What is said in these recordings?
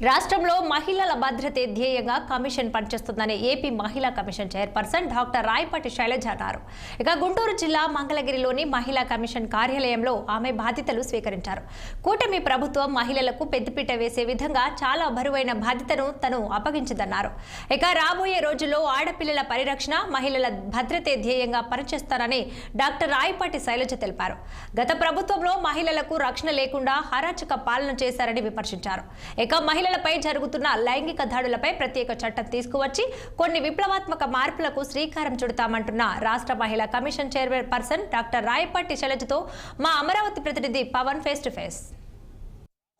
రాష్ట్రంలో మహిళల భద్రతే ధ్యేయంగా కమిషన్ పనిచేస్తుందని ఏపీ మహిళా commission chairperson doctor Rayapati Shailaja అన్నారు. ఇక గుంటూరు జిల్లా మంగళగిరిలోని మహిళా కమిషన్ కార్యాలయంలో ఆమె బాధ్యతలు స్వీకరించారు. కూటమి ప్రభుత్వం మహిళలకు పెద్దపీట వేసే విధంగా చాలా బరువైన బాధ్యతను తను అప్పగించిందన్నారు. ఇక రాబోయే రోజుల్లో ఆడపిల్లల పరిరక్షణ, మహిళల భద్రతే ధ్యేయంగా పనిచేస్తారని డాక్టర్ రాయపాటి శైలజ తెలిపారు. గత ప్రభుత్వంలో మహిళలకు రక్షణ లేకుండా అరాచక పాలన చేశారని విమర్శించారు. ఇక మహిళలపై జరుగుతున్న లైంగిక దాడులపై ప్రత్యేక చట్టం తీసుకువచ్చి కొన్ని విప్లవాత్మక మార్పులకు శ్రీకారం చుడతామంటున్న రాష్ట్ర మహిళా కమిషన్ చైర్పర్సన్ డాక్టర్ రాయపాటి శైలజతో మా అమరావతి ప్రతినిధి పవన్ ఫేస్ టు ఫేస్.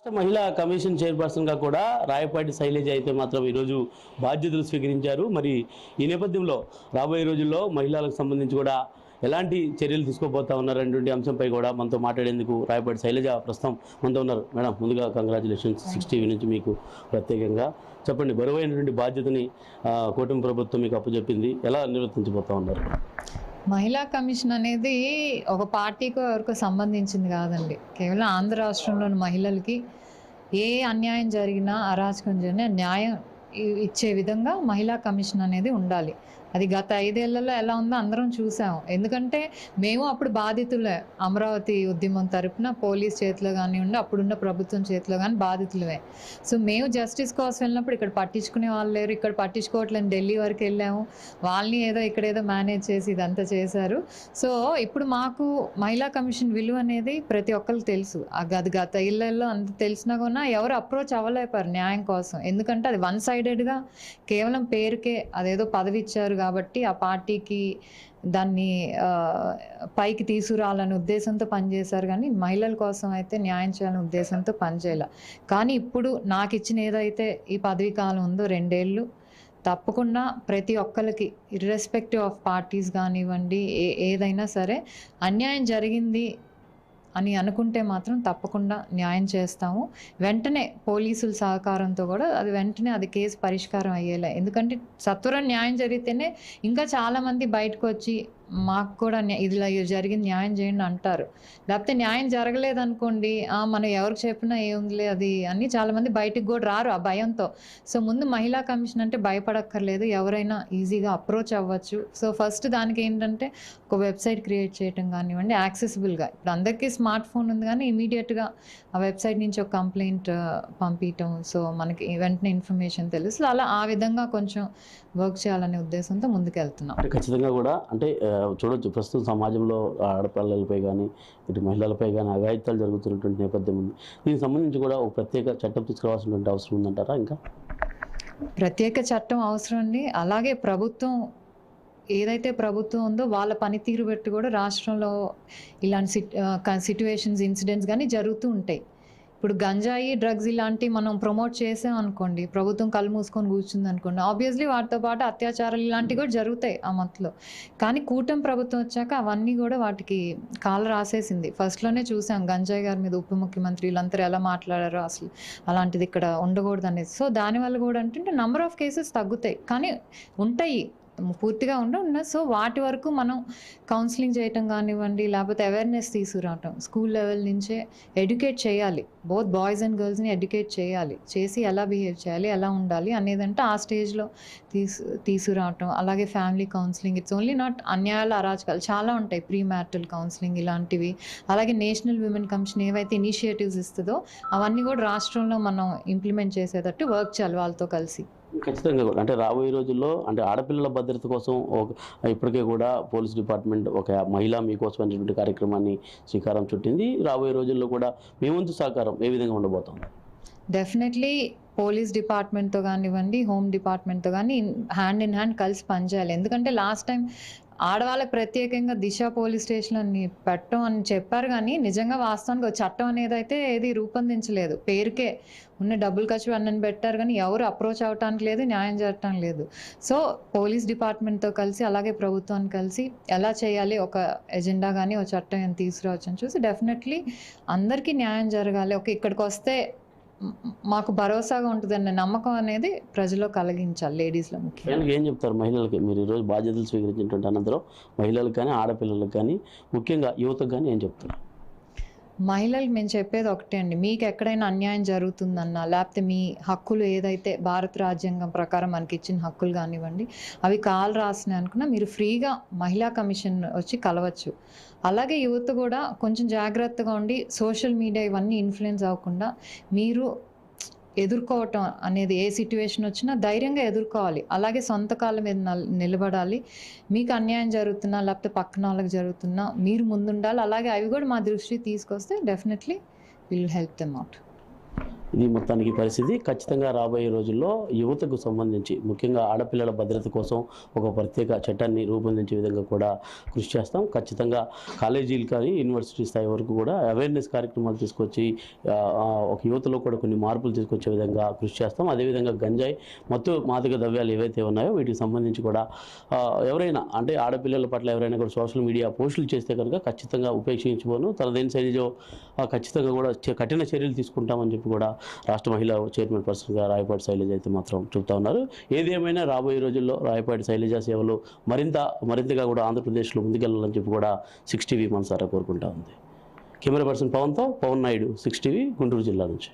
మహిళా కమిషన్ చైర్పర్సన్ గా కూడా రాయపాటి శైలజ అయితే మాత్రం ఈరోజు బాధ్యతలు స్వీకరించారు. మరి ఈ నేపథ్యంలో రాబోయే రోజుల్లో మహిళలకు సంబంధించి కూడా ఎలాంటి చర్యలు తీసుకోబోతా ఉన్నారనేటువంటి అంశంపై కూడా మనతో మాట్లాడేందుకు రాయపాటి శైలజ ప్రస్తుతం మనతో ఉన్నారు. మేడం, ముందుగా కంగ్రాచులేషన్స్ 60 నుంచి మీకు ప్రత్యేకంగా చెప్పండి, బరువైనటువంటి బాధ్యతని కూటమి ప్రభుత్వం మీకు అప్పచెప్పింది, ఎలా నిర్వర్తించబోతా ఉన్నారు? మహిళా కమిషన్ అనేది ఒక పార్టీకో ఎవరికో సంబంధించింది కాదండి. కేవలం ఆంధ్ర రాష్ట్రంలోని మహిళలకి ఏ అన్యాయం జరిగినా, అరాచకం జరిగినా న్యాయం ఇచ్చే విధంగా మహిళా కమిషన్ అనేది ఉండాలి. అది గత 5 ఏళ్లలో ఎలా ఉందో అందరం చూసాము. ఎందుకంటే మేము అప్పుడు బాధితులే. అమరావతి ఉద్యమం తరపున పోలీస్ చేతిలో కానివ్వండి, అప్పుడున్న ప్రభుత్వం చేతిలో కానీ బాధితులమే. సో మేము జస్టిస్ కోసం వెళ్ళినప్పుడు ఇక్కడ పట్టించుకునే వాళ్ళు లేరు, ఇక్కడ పట్టించుకోవట్లేదు. ఢిల్లీ వరకు వెళ్ళాము, వాళ్ళని ఇక్కడేదో మేనేజ్ చేసి ఇదంతా చేశారు. సో ఇప్పుడు మాకు మహిళా కమిషన్ విలువ అనేది ప్రతి ఒక్కరికి తెలుసు. అది గత ఇళ్లలో అంత తెలిసినా కూడా ఎవరు అప్రోచ్ అవ్వలేపారు న్యాయం కోసం. ఎందుకంటే అది వన్ సైడెడ్గా కేవలం పేరుకే అదేదో పదవి ఇచ్చారు కాబట్టి ఆ పార్టీకి దాన్ని పైకి తీసుకురావాలనే ఉద్దేశంతో పనిచేశారు. కానీ మహిళల కోసం అయితే న్యాయం చేయాలనే ఉద్దేశంతో పనిచేయాలి. కానీ ఇప్పుడు నాకు ఇచ్చిన ఏదైతే ఈ పదవీ కాలం ఉందో 2 ఏళ్ళు, తప్పకుండా ప్రతి ఒక్కరికి ఇర్రెస్పెక్టివ్ ఆఫ్ పార్టీస్ కానివ్వండి, ఏదైనా సరే అన్యాయం జరిగింది అని అనుకుంటే మాత్రం తప్పకుండా న్యాయం చేస్తాము. వెంటనే పోలీసుల సహకారంతో కూడా అది కేసు పరిష్కారం అయ్యేలా. ఎందుకంటే సత్వరం న్యాయం జరిగితేనే ఇంకా చాలామంది బయటకు వచ్చి మాకు కూడా ఇదిలా జరిగింది న్యాయం చేయండి అంటారు. లేకపోతే న్యాయం జరగలేదనుకోండి, మనం ఎవరికి చెప్పినా ఏముందిలే అది అని చాలామంది బయటకు కూడా రారు ఆ భయంతో. సో ముందు మహిళా కమిషన్ అంటే భయపడక్కర్లేదు, ఎవరైనా ఈజీగా అప్రోచ్ అవ్వచ్చు. సో ఫస్ట్ దానికి ఏంటంటే ఒక వెబ్సైట్ క్రియేట్ చేయటం కానివ్వండి, యాక్సెసిబుల్గా. ఇప్పుడు అందరికీ స్మార్ట్ ఫోన్ ఉంది, కానీ ఇమీడియట్గా ఆ వెబ్సైట్ నుంచి ఒక కంప్లైంట్ పంపించటం, సో మనకి వెంటనే ఇన్ఫర్మేషన్ తెలుసు. అలా ఆ విధంగా కొంచెం వర్క్ చేయాలనే ఉద్దేశంతో ముందుకెళ్తున్నాం. ఖచ్చితంగా కూడా అంటే చూడొచ్చు, ప్రస్తుతం సమాజంలో ఆడపిల్లలపై కానీ ఇటు మహిళలపై కానీ అఘాయిత్యాలు జరుగుతున్నటువంటి నేపథ్యం ఉంది. దీనికి సంబంధించి కూడా ఒక ప్రత్యేక చట్టం తీసుకురావాల్సినటువంటి అవసరం ఉందంటారా? ఇంకా ప్రత్యేక చట్టం అవసరం అండి. అలాగే ప్రభుత్వం ఏదైతే ప్రభుత్వం ఉందో వాళ్ళ పనితీరు బట్టి కూడా రాష్ట్రంలో ఇలాంటి సిట్యువేషన్స్, ఇన్సిడెంట్స్ కానీ జరుగుతూ ఉంటాయి. ఇప్పుడు గంజాయి, డ్రగ్స్ ఇలాంటివి మనం ప్రమోట్ చేసాం అనుకోండి, ప్రభుత్వం కళ్ళు మూసుకొని కూర్చుంది అనుకోండి, ఆబ్వియస్లీ వాటితో పాటు అత్యాచారాలు ఇలాంటివి కూడా జరుగుతాయి ఆ మత్తులో. కానీ కూటమి ప్రభుత్వం వచ్చాక అవన్నీ కూడా వాటికి కాలు రాసేసింది. ఫస్ట్లోనే చూసాం గంజాయి గారి మీద ఉప ముఖ్యమంత్రి వీళ్ళందరూ ఎలా మాట్లాడారో, అసలు అలాంటిది ఇక్కడ ఉండకూడదు అనేది. సో దానివల్ల కూడా అంటే నెంబర్ ఆఫ్ కేసెస్ తగ్గుతాయి, కానీ ఉంటాయి, పూర్తిగా ఉండవు. సో వాటి వరకు మనం కౌన్సిలింగ్ చేయటం కానివ్వండి, లేకపోతే అవేర్నెస్ తీసుకురావటం, స్కూల్ లెవెల్ నుంచే ఎడ్యుకేట్ చేయాలి. బోత్ బాయ్స్ అండ్ గర్ల్స్ని ఎడ్యుకేట్ చేసి ఎలా బిహేవ్ చేయాలి, ఎలా ఉండాలి అనేదంటే ఆ స్టేజ్లో తీసుకురావటం. అలాగే family counselling, it's only not అన్యాయాలు, అరాచకాలు చాలా ఉంటాయి, ప్రీ మ్యారిటల్ కౌన్సిలింగ్ ఇలాంటివి. అలాగే నేషనల్ విమెన్ కమిషన్ ఏవైతే ఇనిషియేటివ్స్ ఇస్తుందో అవన్నీ కూడా రాష్ట్రంలో మనం ఇంప్లిమెంట్ చేసేటట్టు వర్క్ చేయాలి వాళ్ళతో కలిసి. ఖచ్చితంగా కూడా అంటే రాబోయే రోజుల్లో అంటే ఆడపిల్లల భద్రత కోసం ఇప్పటికే కూడా పోలీస్ డిపార్ట్మెంట్ ఒక మహిళా మీకోసం అనేటువంటి కార్యక్రమాన్ని శ్రీకారం చుట్టింది. రాబోయే రోజుల్లో కూడా మీ వంతు సహకారం ఏ విధంగా ఉండబోతాం? డెఫినెట్లీ పోలీస్ డిపార్ట్మెంట్తో కానివ్వండి, హోమ్ డిపార్ట్మెంట్తో కానీ హ్యాండ్ ఇన్ హ్యాండ్ కలిసి పనిచేయాలి. ఎందుకంటే లాస్ట్ టైం ఆడవాళ్ళకి ప్రత్యేకంగా దిశ పోలీస్ స్టేషన్ అని పెట్టడం అని చెప్పారు, కానీ నిజంగా వాస్తవానికి చట్టం అనేది అయితే ఏది రూపొందించలేదు. పేరుకే ఉన్న డబ్బులు ఖర్చు అన్నని పెట్టారు, కానీ ఎవరు అప్రోచ్ అవ్వటానికి లేదు, న్యాయం జరగటం లేదు. సో పోలీస్ డిపార్ట్మెంట్తో కలిసి అలాగే ప్రభుత్వాన్ని కలిసి ఎలా చేయాలి, ఒక ఎజెండా కానీ ఒక చట్టం తీసుకురావచ్చు అని చూసి డెఫినెట్లీ అందరికీ న్యాయం జరగాలి. ఇక్కడికి వస్తే మాకు భరోసాగా ఉంటుందన్న నమ్మకం అనేది ప్రజల్లో కలిగించాలి, లేడీస్లో ముఖ్యంగా. ఏం చెప్తారు మహిళలకి? మీరు ఈరోజు బాధ్యతలు స్వీకరించినటువంటి అనంతరం మహిళలకు కానీ ఆడపిల్లలకు కానీ ముఖ్యంగా యువతకు కానీ ఏం చెప్తారు? మహిళలకు మేము చెప్పేది ఒకటే అండి, మీకు ఎక్కడైనా అన్యాయం జరుగుతుందన్నా లేకపోతే మీ హక్కులు ఏదైతే భారత రాజ్యాంగం ప్రకారం మనకి ఇచ్చిన హక్కులు కానివ్వండి అవి కాలు రాసినాయి అనుకున్నా మీరు ఫ్రీగా మహిళా కమిషన్ వచ్చి కలవచ్చు. అలాగే యువత కూడా కొంచెం జాగ్రత్తగా ఉండి సోషల్ మీడియా ఇవన్నీ ఇన్ఫ్లుయెన్స్ అవ్వకుండా మీరు ఎదుర్కోవటం అనేది ఏ సిట్యువేషన్ వచ్చినా ధైర్యంగా ఎదుర్కోవాలి. అలాగే సొంత కాళ్ళ మీద నిలబడాలి. మీకు అన్యాయం జరుగుతున్నా లేకపోతే పక్కన వాళ్ళకి జరుగుతున్నా మీరు ముందుండాలి. అలాగే అవి కూడా మా దృష్టికి తీసుకొస్తే definitely will help them out. ఇది మొత్తానికి పరిస్థితి. ఖచ్చితంగా రాబోయే రోజుల్లో యువతకు సంబంధించి ముఖ్యంగా ఆడపిల్లల భద్రత కోసం ఒక ప్రత్యేక చట్టాన్ని రూపొందించే విధంగా కూడా కృషి చేస్తాం. ఖచ్చితంగా కాలేజీలు కానీ యూనివర్సిటీ స్థాయి వరకు కూడా అవేర్నెస్ కార్యక్రమాలు తీసుకొచ్చి ఒక యువతలో కూడా కొన్ని మార్పులు తీసుకొచ్చే విధంగా కృషి చేస్తాం. అదేవిధంగా గంజాయి మత్తు మాదక ద్రవ్యాలు ఏవైతే ఉన్నాయో వీటికి సంబంధించి కూడా ఎవరైనా అంటే ఆడపిల్లల పట్ల ఎవరైనా కూడా సోషల్ మీడియా పోస్టులు చేస్తే కనుక ఖచ్చితంగా ఉపేక్షించుకోను, తనదైన శైలిలో ఖచ్చితంగా కూడా కఠిన చర్యలు తీసుకుంటామని చెప్పి కూడా రాష్ట్ర మహిళా చైర్మన్ పర్సన్గా రాయపాటి శైలజ అయితే మాత్రం చెబుతా ఉన్నారు. ఏది ఏమైనా రాబోయే రోజుల్లో రాయపాటి శైలజ సేవలు మరింతగా కూడా ఆంధ్రప్రదేశ్లో ముందుకెళ్లాలని చెప్పి కూడా 6 టీవీ మనసారా కోరుకుంటా ఉంది. కెమెరా పర్సన్ పవన్తో పవన్ నాయుడు, 6 టీవీ గుంటూరు జిల్లా నుంచి.